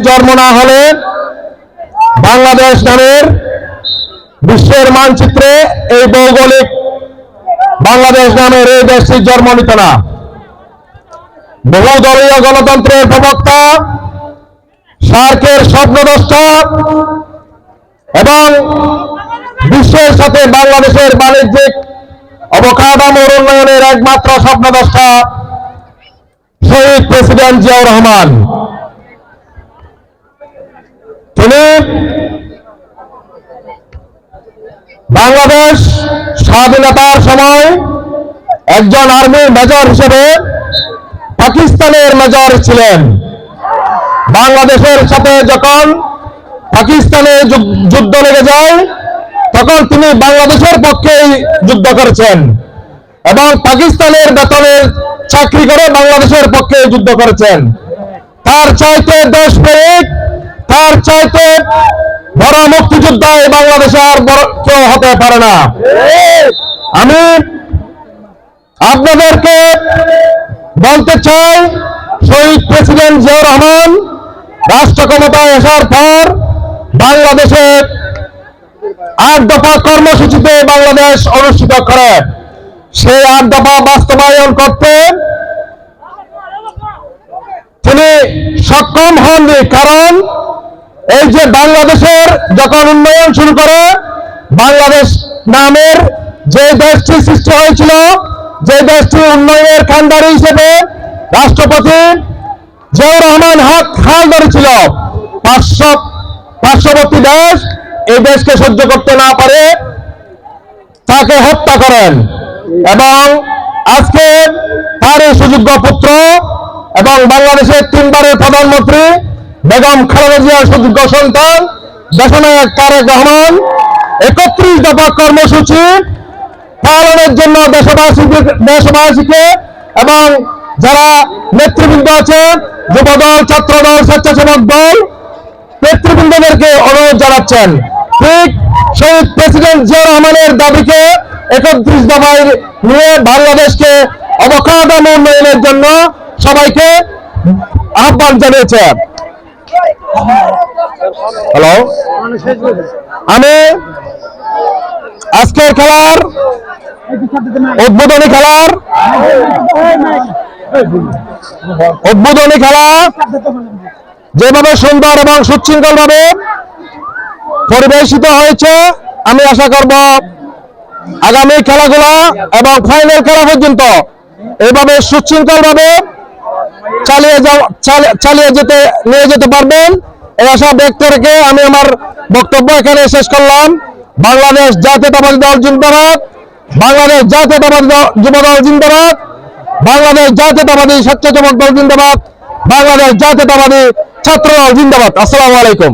জন্ম না হলে বাংলাদেশ নামের বিশ্বের মানচিত্রে এই ভৌগোলিক বাংলাদেশ নামের এই দেশটির জন্ম নিত না। বহুদলীয় গণতন্ত্রের প্রবক্তা, সার্কের স্বপ্নদ্রষ্টা এবং বিশ্বের সাথে বাংলাদেশের বাণিজ্যিক অবকাঠামোর উন্নয়নের একমাত্র স্বপ্নদ্রষ্টা শহীদ প্রেসিডেন্ট জিয়াউর রহমান। তিনি বাংলাদেশ স্বাধীনতার সময় একজন আর্মি মেজর হিসেবে পাকিস্তানের মেজর ছিলেন। বাংলাদেশের সাথে যখন পাকিস্তানে যুদ্ধ লেগে যায় তখন তিনি বাংলাদেশের পক্ষেই যুদ্ধ করেছেন এবং পাকিস্তানের বেতনে চাকরি করে বাংলাদেশের পক্ষে যুদ্ধ করেছেন। তার চাইতে দেশপ্রেমিক, তার চাইতে বড় মুক্তিযোদ্ধা এই বাংলাদেশে আর কেউ হতে পারে না। আমি আপনাদেরকে বলতে চাই, শহীদ প্রেসিডেন্ট জিয়াউর রহমান রাষ্ট্র ক্ষমতায় আসার পর বাংলাদেশে 8 দফা কর্মসূচিতে বাংলাদেশ অনুষ্ঠিত করে। সেই 8 দফা বাস্তবায়ন করতে তিনি সক্ষম হননি, কারণ এই যে বাংলাদেশের যখন উন্নয়ন শুরু করে, বাংলাদেশ নামের যে দেশটি সৃষ্টি হয়েছিল, যে দেশটি উন্নয়নের কান্ডারি হিসেবে রাষ্ট্রপতি জিয়াউর রহমান হাল ধরেছিল, পার্শ্ববর্তী দেশ এই দেশকে সহ্য করতে না পারে তাকে হত্যা করেন এবং আজকে তার এই সুযোগ্য পুত্র এবং বাংলাদেশের 3 বারের প্রধানমন্ত্রী বেগম খালেদা জিয়ার সুযোগ্য সন্তান দেশনায়ক তারেক রহমান 31 দফা কর্মসূচি পালনের জন্য দেশবাসীকে এবং যারা নেতৃবৃন্দ আছে, যুবদল, ছাত্রদল, স্বেচ্ছাসেবক দল নেতৃবৃন্দদেরকে অনুরোধ জানাচ্ছেন, ঠিক শহীদ প্রেসিডেন্ট জিয়াউর রহমানের দাবিকে 31 দফায় নিয়ে বাংলাদেশকে অবকাঠামো উন্নয়নের জন্য সবাইকে আহ্বান জানিয়েছে। হ্যালো, আমি আজকের খেলার উদ্বোধনী খেলা যেভাবে সুন্দর এবং সুশৃঙ্খল ভাবে পরিবেশিত হয়েছে, আমি আশা করব আগামী খেলাগুলো এবং ফাইনাল খেলা পর্যন্ত এইভাবে সুশৃঙ্খল ভাবে নিয়ে যেতে পারবেন এই আশা ব্যক্ত রেখে আমি আমার বক্তব্য এখানে শেষ করলাম। বাংলাদেশ জাতীয়তাবাদী দল জিন্দাবাদ, বাংলাদেশ জাতীয়তাবাদী যুবদল জিন্দাবাদ, বাংলাদেশ জাতীয়তাবাদী স্বেচ্ছাসেবক দল জিন্দাবাদ, বাংলাদেশ জাতীয়তাবাদী ছাত্র দল জিন্দাবাদ। আসসালামু আলাইকুম।